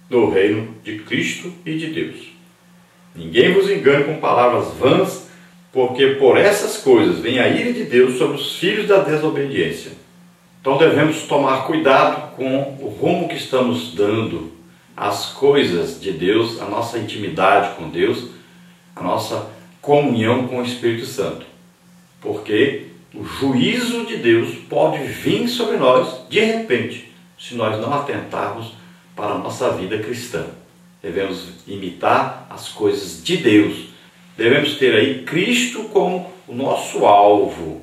no reino de Cristo e de Deus. Ninguém vos engane com palavras vãs, porque por essas coisas vem a ira de Deus sobre os filhos da desobediência. Então devemos tomar cuidado com o rumo que estamos dando às coisas de Deus, a nossa intimidade com Deus, a nossa comunhão com o Espírito Santo. Porque o juízo de Deus pode vir sobre nós de repente, se nós não atentarmos para a nossa vida cristã. Devemos imitar as coisas de Deus. Devemos ter aí Cristo como o nosso alvo,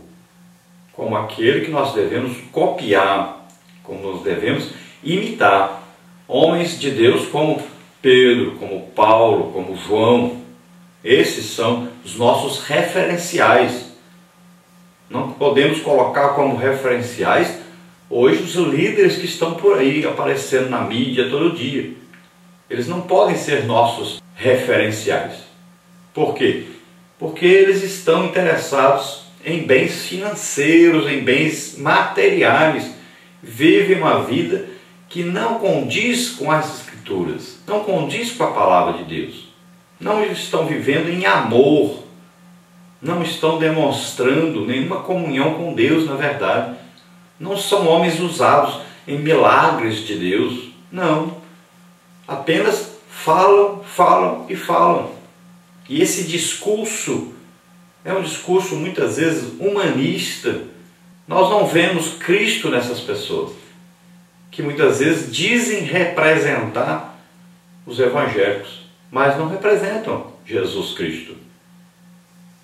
como aquele que nós devemos copiar, como nós devemos imitar. Homens de Deus como Pedro, como Paulo, como João. Esses são os nossos referenciais. Não podemos colocar como referenciais hoje os líderes que estão por aí aparecendo na mídia todo dia. Eles não podem ser nossos referenciais. Por quê? Porque eles estão interessados em bens financeiros, em bens materiais. Vivem uma vida que não condiz com as Escrituras, não condiz com a palavra de Deus. Não estão vivendo em amor, não estão demonstrando nenhuma comunhão com Deus, na verdade. Não são homens usados em milagres de Deus, não. Apenas falam, falam e falam. E esse discurso é um discurso muitas vezes humanista. Nós não vemos Cristo nessas pessoas, que muitas vezes dizem representar os evangélicos, mas não representam Jesus Cristo.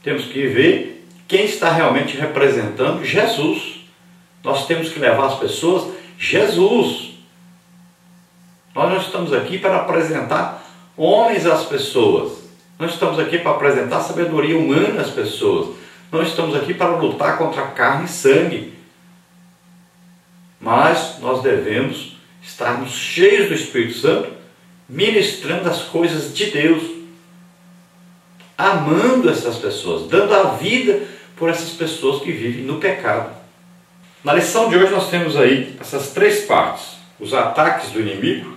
Temos que ver quem está realmente representando Jesus. Nós temos que levar as pessoas Jesus. Nós não estamos aqui para apresentar homens às pessoas. Nós estamos aqui para apresentar sabedoria humana às pessoas. Não estamos aqui para lutar contra carne e sangue. Mas nós devemos estarmos cheios do Espírito Santo, ministrando as coisas de Deus, amando essas pessoas, dando a vida por essas pessoas que vivem no pecado. Na lição de hoje nós temos aí essas três partes. Os ataques do inimigo.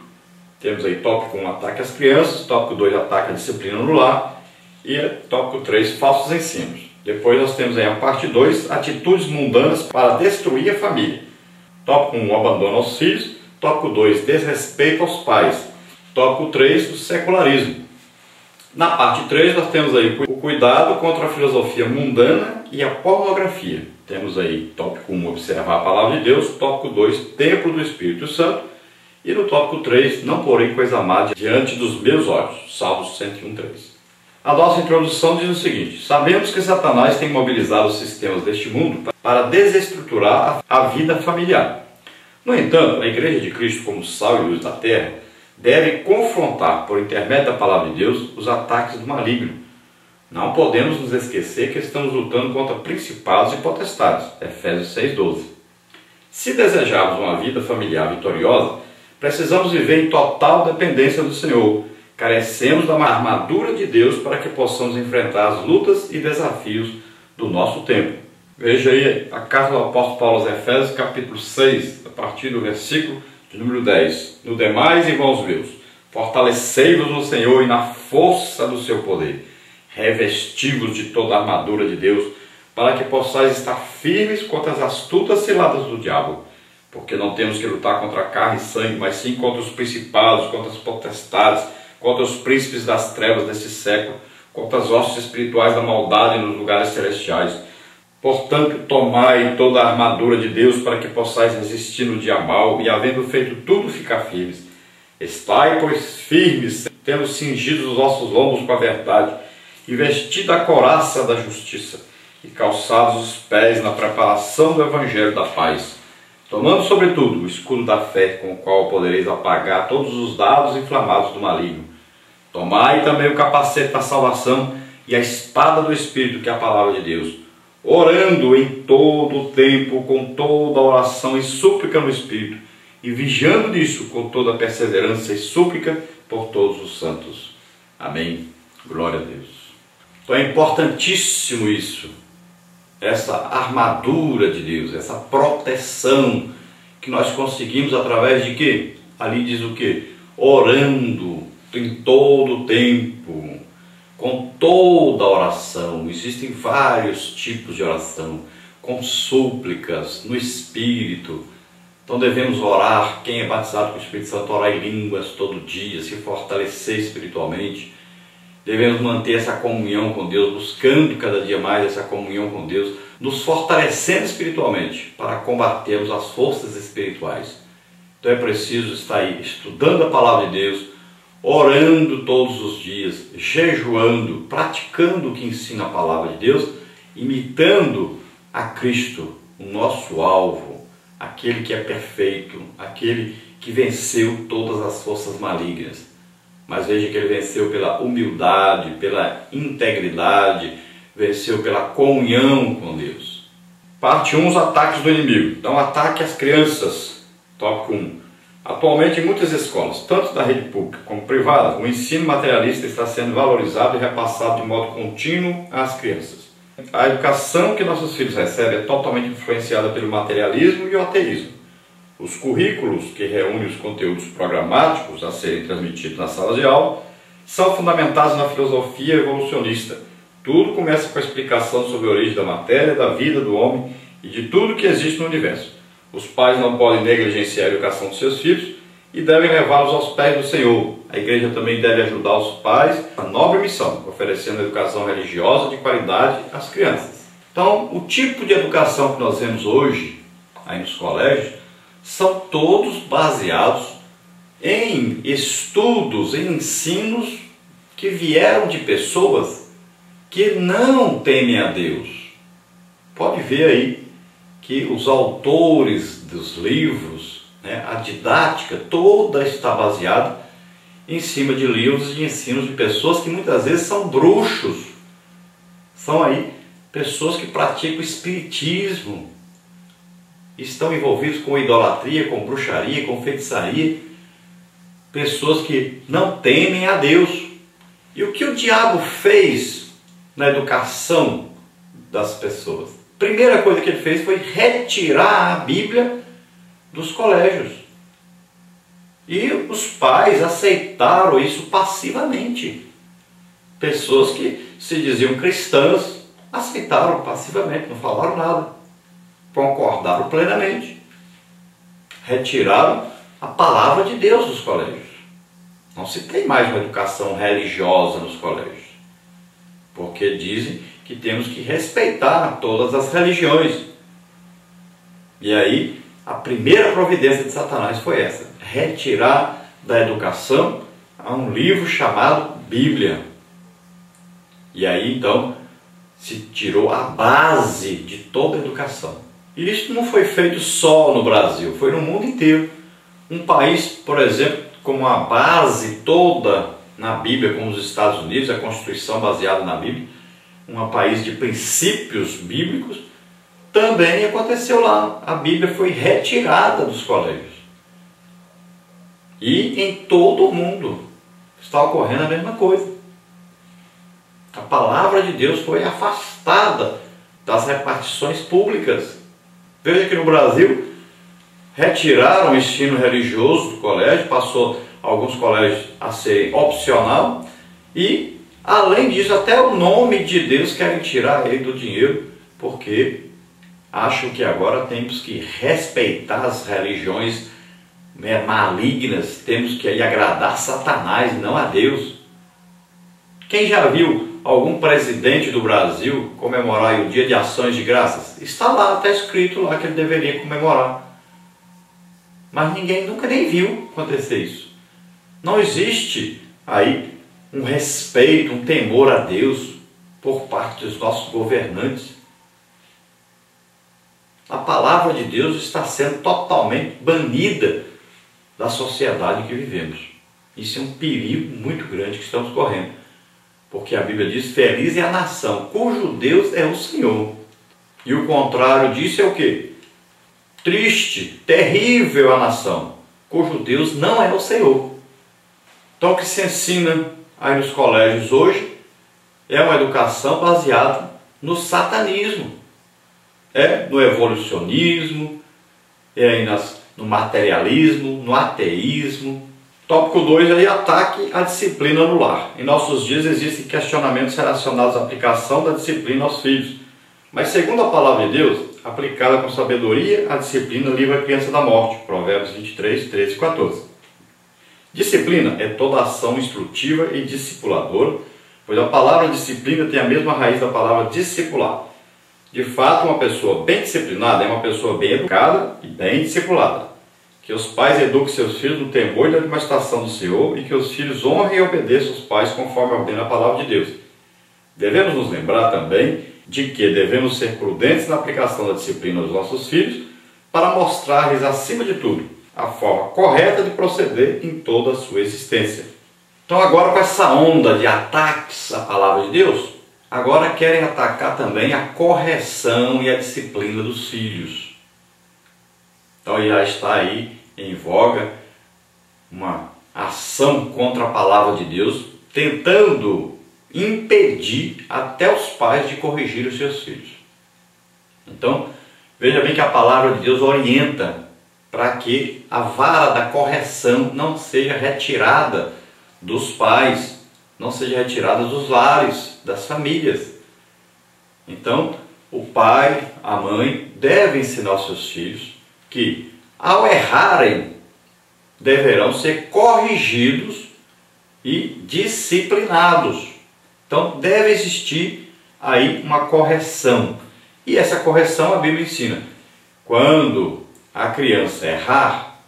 Temos aí tópico 1, ataque às crianças. Tópico 2, ataque à disciplina no lar. E tópico 3, falsos ensinos. Depois nós temos aí a parte 2, atitudes mundanas para destruir a família. Tópico 1, abandono aos filhos. Tópico 2, desrespeito aos pais. Tópico 3, o secularismo. Na parte 3 nós temos aí o cuidado contra a filosofia mundana e a pornografia. Temos aí tópico 1, observar a palavra de Deus. Tópico 2, templo do Espírito Santo. E no tópico 3, não porém coisa má diante dos meus olhos. Salmos 101:3. A nossa introdução diz o seguinte: sabemos que Satanás tem mobilizado os sistemas deste mundo para desestruturar a vida familiar. No entanto, a Igreja de Cristo, como sal e luz da terra, deve confrontar, por intermédio da palavra de Deus, os ataques do maligno. Não podemos nos esquecer que estamos lutando contra principados e potestades. Efésios 6:12. Se desejarmos uma vida familiar vitoriosa, precisamos viver em total dependência do Senhor. Carecemos da armadura de Deus para que possamos enfrentar as lutas e desafios do nosso tempo. Veja aí a carta do apóstolo Paulo aos Efésios, capítulo 6, a partir do versículo de número 10. No demais, irmãos meus, fortalecei-vos no Senhor e na força do seu poder. Revesti-vos de toda a armadura de Deus, para que possais estar firmes contra as astutas ciladas do diabo. Porque não temos que lutar contra carne e sangue, mas sim contra os principados, contra as potestades, contra os príncipes das trevas desse século, contra as hostes espirituais da maldade nos lugares celestiais. Portanto, tomai toda a armadura de Deus para que possais resistir no dia mau e, havendo feito tudo, ficar firmes. Estai, pois, firmes, tendo cingido os vossos lombos com a verdade, e vestido a couraça da justiça, e calçados os pés na preparação do evangelho da paz, tomando sobretudo o escudo da fé, com o qual podereis apagar todos os dardos inflamados do maligno. Tomai também o capacete da salvação e a espada do Espírito, que é a palavra de Deus, orando em todo o tempo, com toda oração e súplica no Espírito, e vigiando nisso com toda perseverança e súplica por todos os santos. Amém. Glória a Deus. Então é importantíssimo isso, essa armadura de Deus, essa proteção que nós conseguimos através de quê? Ali diz o quê? orando em todo o tempo, com toda oração. Existem vários tipos de oração, com súplicas, no Espírito. Então devemos orar, quem é batizado com o Espírito Santo, orar em línguas todo dia, se fortalecer espiritualmente. Devemos manter essa comunhão com Deus, buscando cada dia mais essa comunhão com Deus, nos fortalecendo espiritualmente para combatermos as forças espirituais. Então é preciso estar aí estudando a palavra de Deus, orando todos os dias, jejuando, praticando o que ensina a palavra de Deus, imitando a Cristo, o nosso alvo, aquele que é perfeito, aquele que venceu todas as forças malignas. Mas veja que ele venceu pela humildade, pela integridade, venceu pela comunhão com Deus. Parte 1, os ataques do inimigo. Então, ataque às crianças. Tópico 1. Atualmente, em muitas escolas, tanto da rede pública como privada, o ensino materialista está sendo valorizado e repassado de modo contínuo às crianças. A educação que nossos filhos recebem é totalmente influenciada pelo materialismo e o ateísmo. Os currículos, que reúnem os conteúdos programáticos a serem transmitidos na sala de aula, são fundamentados na filosofia evolucionista. Tudo começa com a explicação sobre a origem da matéria, da vida do homem e de tudo que existe no universo. Os pais não podem negligenciar a educação dos seus filhos e devem levá-los aos pés do Senhor. A igreja também deve ajudar os pais na nobre missão, oferecendo educação religiosa de qualidade às crianças. Então, o tipo de educação que nós vemos hoje aí nos colégios são todos baseados em estudos, em ensinos que vieram de pessoas que não temem a Deus. Pode ver aí que os autores dos livros, a didática toda está baseada em cima de livros e ensinos de pessoas que muitas vezes são bruxos. São aí pessoas que praticam espiritismo, estão envolvidos com idolatria, com bruxaria, com feitiçaria, pessoas que não temem a Deus. E o que o diabo fez na educação das pessoas? Primeira coisa que ele fez foi retirar a Bíblia dos colégios. E os pais aceitaram isso passivamente. Pessoas que se diziam cristãs aceitaram passivamente, não falaram nada. Concordaram plenamente. Retiraram a palavra de Deus dos colégios. Não se tem mais uma educação religiosa nos colégios. Porque dizem que temos que respeitar todas as religiões. E aí, a primeira providência de Satanás foi essa: retirar da educação a um livro chamado Bíblia. E aí, então, se tirou a base de toda a educação. E isso não foi feito só no Brasil, foi no mundo inteiro. Um país, por exemplo, com a base toda na Bíblia, como os Estados Unidos, a Constituição baseada na Bíblia, um país de princípios bíblicos, também aconteceu lá. A Bíblia foi retirada dos colégios. E em todo o mundo está ocorrendo a mesma coisa. A palavra de Deus foi afastada das repartições públicas. Veja que no Brasil retiraram o ensino religioso do colégio, passou alguns colégios a ser opcional e, além disso, até o nome de Deus querem tirar ele do dinheiro, porque acham que agora temos que respeitar as religiões malignas, temos que agradar Satanás, não a Deus. Quem já viu algum presidente do Brasil comemorar o Dia de Ações de Graças? Está lá, está escrito lá que ele deveria comemorar. Mas ninguém nunca nem viu acontecer isso. Não existe aí um respeito, um temor a Deus por parte dos nossos governantes. A palavra de Deus está sendo totalmente banida da sociedade em que vivemos. Isso é um perigo muito grande que estamos correndo. Porque a Bíblia diz: feliz é a nação cujo Deus é o Senhor. E o contrário disso é o quê? Triste, terrível a nação cujo Deus não é o Senhor. Então o que se ensina aí nos colégios hoje é uma educação baseada no satanismo, no evolucionismo, no materialismo, no ateísmo. Tópico 2 aí, ataque à disciplina no lar. Em nossos dias existem questionamentos relacionados à aplicação da disciplina aos filhos. Mas segundo a palavra de Deus, aplicada com sabedoria, a disciplina livra a criança da morte. Provérbios 23, 13 e 14. Disciplina é toda ação instrutiva e discipuladora, pois a palavra disciplina tem a mesma raiz da palavra discipular. De fato, uma pessoa bem disciplinada é uma pessoa bem educada e bem discipulada. Que os pais eduquem seus filhos no temor e na admoestação do Senhor e que os filhos honrem e obedeçam os pais conforme ordena a palavra de Deus. Devemos nos lembrar também de que devemos ser prudentes na aplicação da disciplina aos nossos filhos para mostrar-lhes, acima de tudo, a forma correta de proceder em toda a sua existência. Então agora, com essa onda de ataques à palavra de Deus, agora querem atacar também a correção e a disciplina dos filhos. Então já está aí em voga uma ação contra a palavra de Deus, tentando impedir até os pais de corrigir os seus filhos. Então, veja bem que a palavra de Deus orienta para que a vara da correção não seja retirada dos pais, não seja retirada dos lares, das famílias. Então, o pai, a mãe devem ensinar aos seus filhos que, ao errarem, deverão ser corrigidos e disciplinados. Então, deve existir aí uma correção. E essa correção a Bíblia ensina. Quando a criança errar,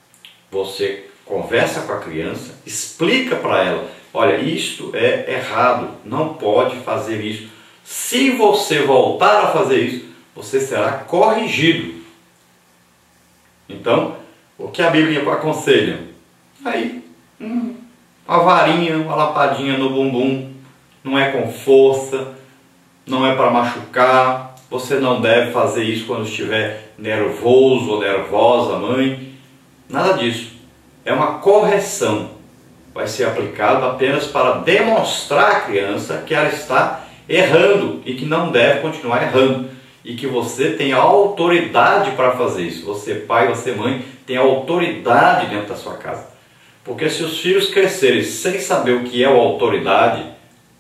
você conversa com a criança, explica para ela, olha, isto é errado, não pode fazer isso. Se você voltar a fazer isso, você será corrigido. Então, o que a Bíblia aconselha? Aí, uma varinha, uma lapadinha no bumbum, não é com força, não é para machucar, você não deve fazer isso quando estiver nervoso ou nervosa, mãe, nada disso. É uma correção, vai ser aplicado apenas para demonstrar à criança que ela está errando e que não deve continuar errando e que você tem a autoridade para fazer isso. Você pai, você mãe, tem autoridade dentro da sua casa. Porque se os filhos crescerem sem saber o que é a autoridade,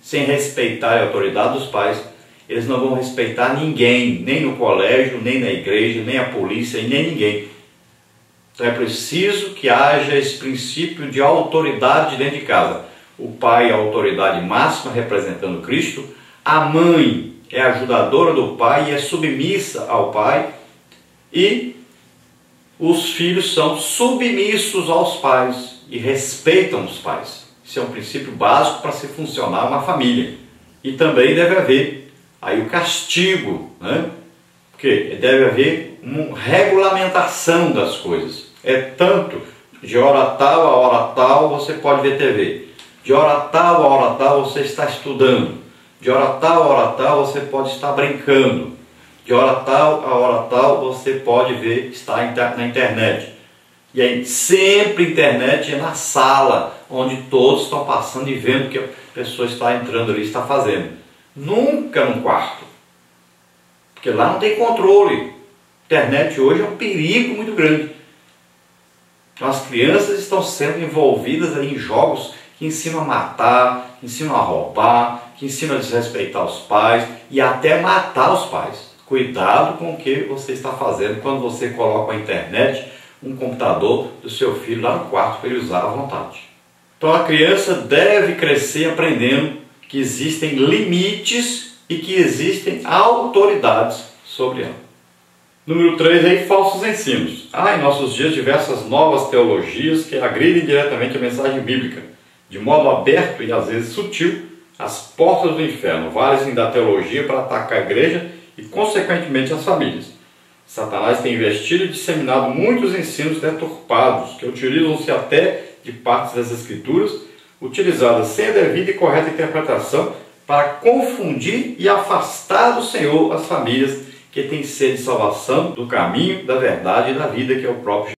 sem respeitar a autoridade dos pais, eles não vão respeitar ninguém, nem no colégio, nem na igreja, nem a polícia e nem ninguém. Então é preciso que haja esse princípio de autoridade dentro de casa. O pai é a autoridade máxima representando Cristo, a mãe é ajudadora do pai e é submissa ao pai, e os filhos são submissos aos pais e respeitam os pais. Isso é um princípio básico para se funcionar uma família. E também deve haver aí o castigo, né? Porque deve haver uma regulamentação das coisas. É tanto, de hora tal a hora tal você pode ver TV. De hora tal a hora tal você está estudando. De hora tal a hora tal você pode estar brincando. De hora tal a hora tal você pode ver, estar na internet. E aí sempre internet é na sala, onde todos estão passando e vendo o que a pessoa está entrando ali, está fazendo. Nunca no quarto. Porque lá não tem controle. Internet hoje é um perigo muito grande. Então as crianças estão sendo envolvidas aí em jogos que ensinam a matar, que ensinam a roubar, que ensinam a desrespeitar os pais e até matar os pais. Cuidado com o que você está fazendo quando você coloca a internet, um computador do seu filho lá no quarto para ele usar à vontade. Então a criança deve crescer aprendendo que existem limites e que existem autoridades sobre ela. Número 3 aí, falsos ensinos. Há em nossos dias diversas novas teologias que agridem diretamente a mensagem bíblica, de modo aberto e às vezes sutil, as portas do inferno valem da teologia para atacar a igreja e consequentemente as famílias. Satanás tem investido e disseminado muitos ensinos deturpados, que utilizam-se até de partes das Escrituras, utilizadas sem a devida e correta interpretação, para confundir e afastar do Senhor as famílias que têm sede de salvação, do caminho, da verdade e da vida, que é o próprio Jesus.